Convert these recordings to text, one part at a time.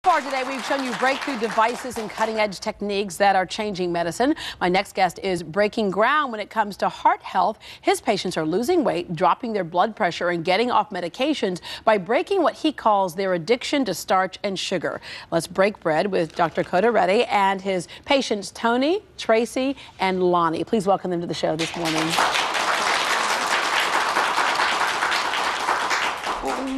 Far today, we've shown you breakthrough devices and cutting-edge techniques that are changing medicine. My next guest is breaking ground when it comes to heart health. His patients are losing weight, dropping their blood pressure, and getting off medications by breaking what he calls their addiction to starch and sugar. Let's break bread with Dr. Kota Reddy and his patients Tony, Tracy, and Lonnie. Please welcome them to the show this morning.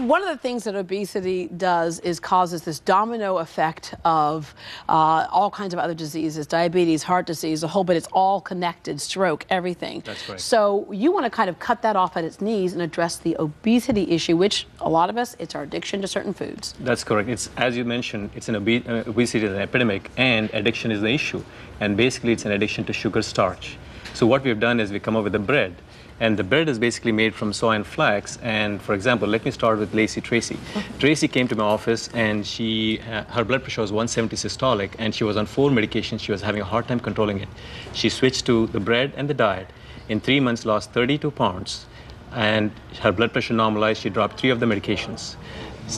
One of the things that obesity does is causes this domino effect of all kinds of other diseases, diabetes, heart disease, a whole bit. It's all connected, stroke, everything. That's right. So you want to kind of cut that off at its knees and address the obesity issue, which a lot of us, it's our addiction to certain foods. That's correct. It's, as you mentioned, it's an obesity is an epidemic, and addiction is the issue. And basically, it's an addiction to sugar starch. So what we've done is we come up with a bread. And the bread is basically made from soy and flax. And for example, let me start with Tracy. Tracy came to my office and her blood pressure was 170 systolic, and she was on 4 medications. She was having a hard time controlling it. She switched to the bread and the diet. In 3 months, lost 32 pounds. And her blood pressure normalized. She dropped 3 of the medications.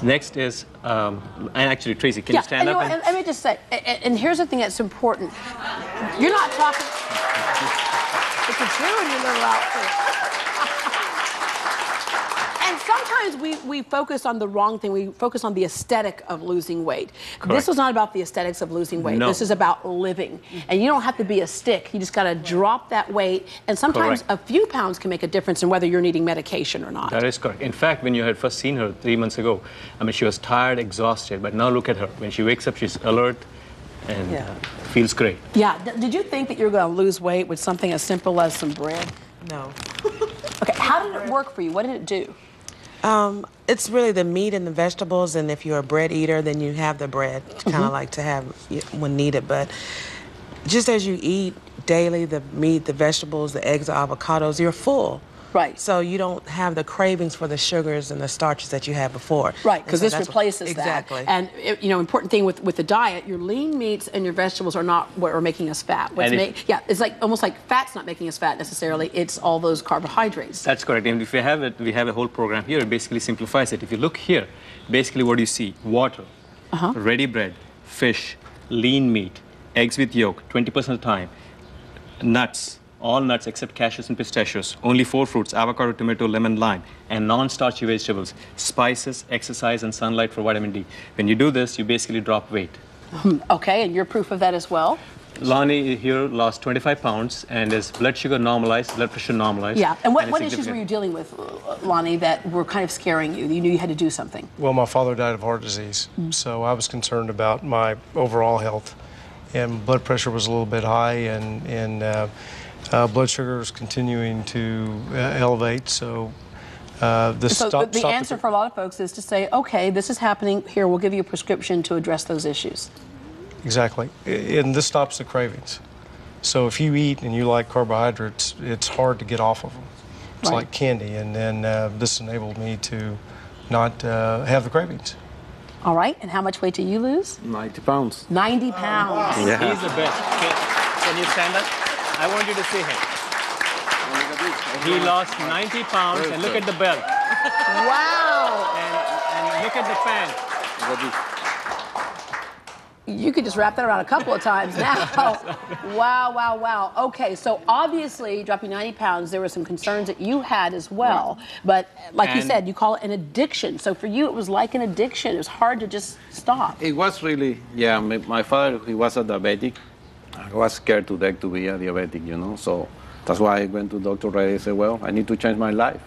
Next is, and actually, Tracy, can you stand up? And let me just say, and here's the thing that's important. You're not talking. It's a true in your little outfit. And sometimes we focus on the wrong thing. We focus on the aesthetic of losing weight. Correct. This was not about the aesthetics of losing weight. No. This is about living. And you don't have to be a stick. You just got to drop that weight. And sometimes a few pounds can make a difference in whether you're needing medication or not. That is correct. In fact, when you had first seen her 3 months ago, I mean, she was tired, exhausted. But now look at her. When she wakes up, she's alert and feels great. Yeah. Did you think that you were going to lose weight with something as simple as some bread? No. Okay. How did it work for you? What did it do? It's really the meat and the vegetables, and if you're a bread eater, then you have the bread, kind of like to have when needed. But just as you eat daily, the meat, the vegetables, the eggs, the avocados, you're full. Right. So you don't have the cravings for the sugars and the starches that you had before. Right, because this replaces that. Exactly. And, you know, important thing with the diet, your lean meats and your vegetables are not what are making us fat. It's like almost like fat's not making us fat necessarily. It's all those carbohydrates. That's correct. And if we have it, we have a whole program here. It basically simplifies it. If you look here, basically what do you see? Water, ready bread, fish, lean meat, eggs with yolk, 20% of the time, nuts. All nuts except cashews and pistachios, only 4 fruits, avocado, tomato, lemon, lime, and non-starchy vegetables, spices, exercise, and sunlight for vitamin D. When you do this, you basically drop weight. Okay, and you're proof of that as well? Lonnie here lost 25 pounds, and his blood sugar normalized, blood pressure normalized. Yeah, and what issues were you dealing with, Lonnie, that were kind of scaring you? You knew you had to do something. Well, my father died of heart disease, so I was concerned about my overall health, and blood pressure was a little bit high, and blood sugar is continuing to elevate, so the answer for a lot of folks is to say, okay, this is happening here, we'll give you a prescription to address those issues. Exactly, and this stops the cravings. So if you eat and you like carbohydrates, it's hard to get off of them. It's like candy, and then this enabled me to not have the cravings. All right, and how much weight do you lose? 90 pounds. 90 pounds. Yeah. He's the best. Can you stand up? I want you to see him. He lost 90 pounds, and look at the belt. Wow! And look at the pants. You could just wrap that around a couple of times now. Wow, wow, wow. Okay, so obviously, dropping 90 pounds, there were some concerns that you had as well. But like you said, you call it an addiction. So for you, it was like an addiction. It was hard to just stop. It was really, yeah. My father, he was a diabetic. I was scared to death to be a diabetic, you know, so that's why I went to Dr. Reddy and said, well, I need to change my life.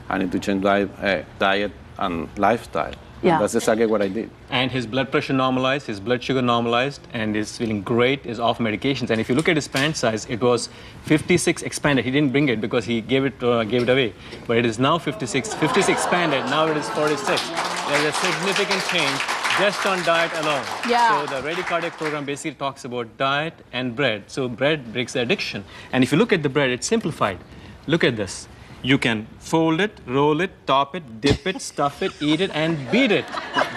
I need to change diet and lifestyle. Yeah. And that's exactly what I did. And his blood pressure normalized, his blood sugar normalized, and he's feeling great, is off medications. And if you look at his pant size, it was 56 expanded. He didn't bring it because he gave it away. But it is now 56 expanded, now it is 46. There's a significant change just on diet alone. Yeah. So the Reddy Cardiac program basically talks about diet and bread. So bread breaks the addiction. And if you look at the bread, it's simplified. Look at this. You can fold it, roll it, top it, dip it, stuff it, eat it, and beat it.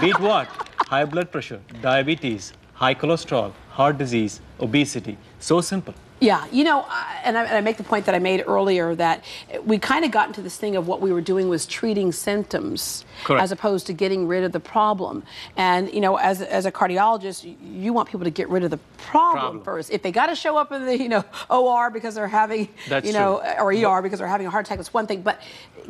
Beat what? High blood pressure, diabetes, high cholesterol, heart disease, obesity. So simple. Yeah, you know, and I make the point that I made earlier that we kind of got into this thing of what we were doing was treating symptoms as opposed to getting rid of the problem. And, you know, as a cardiologist, you want people to get rid of the problem first. If they got to show up in the, you know, OR because they're having, you know, or ER because they're having a heart attack, that's one thing. But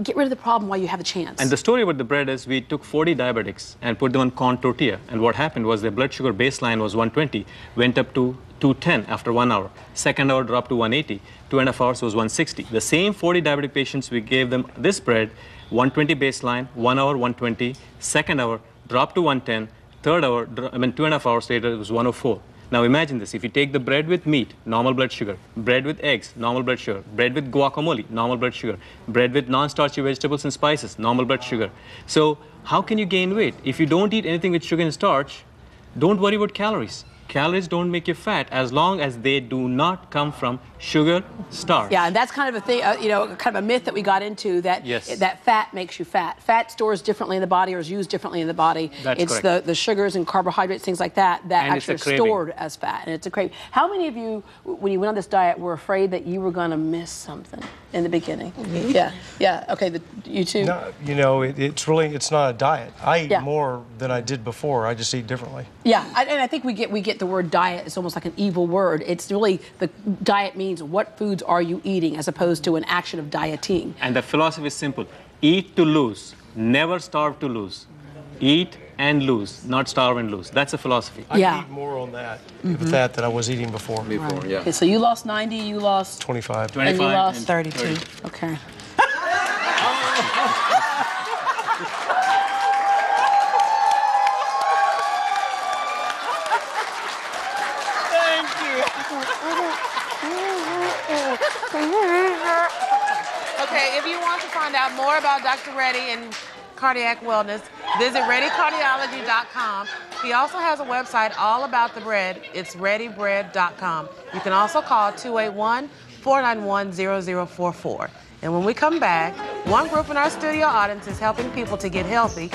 get rid of the problem while you have a chance. And the story about the bread is we took 40 diabetics and put them on corn tortilla. And what happened was their blood sugar baseline was 120, went up to 210 after 1 hour. Second hour dropped to 180. 2.5 hours was 160. The same 40 diabetic patients, we gave them this bread, 120 baseline, 1 hour 120. Second hour dropped to 110. Third hour, 2.5 hours later, it was 104. Now imagine this, if you take the bread with meat, normal blood sugar, bread with eggs, normal blood sugar, bread with guacamole, normal blood sugar, bread with non-starchy vegetables and spices, normal blood sugar. So how can you gain weight? If you don't eat anything with sugar and starch, don't worry about calories. Calories don't make you fat as long as they do not come from sugar, starch. Yeah, and that's kind of a thing, you know, kind of a myth that we got into, that that fat makes you fat. Fat stores differently in the body or is used differently in the body. That's it's correct. the sugars and carbohydrates, things like that, that And actually are stored as fat, and it's a craving. How many of you, when you went on this diet, were afraid that you were going to miss something in the beginning? Yeah. Okay, you too? No, you know, it's not a diet. I eat more than I did before. I just eat differently. Yeah, and I think we get the word diet. It's almost like an evil word. It's really, the diet means what foods are you eating as opposed to an action of dieting. And the philosophy is simple. Eat to lose. Never starve to lose. Eat and lose, not starve and lose. That's a philosophy. I eat more on that with that than I was eating before. Okay, so you lost 90, you lost 25. 25 and you lost 32. Okay. Okay, if you want to find out more about Dr. Reddy and cardiac wellness, visit reddycardiology.com. He also has a website all about the bread. It's reddybread.com. You can also call 281-491-0044. And when we come back, one group in our studio audience is helping people to get healthy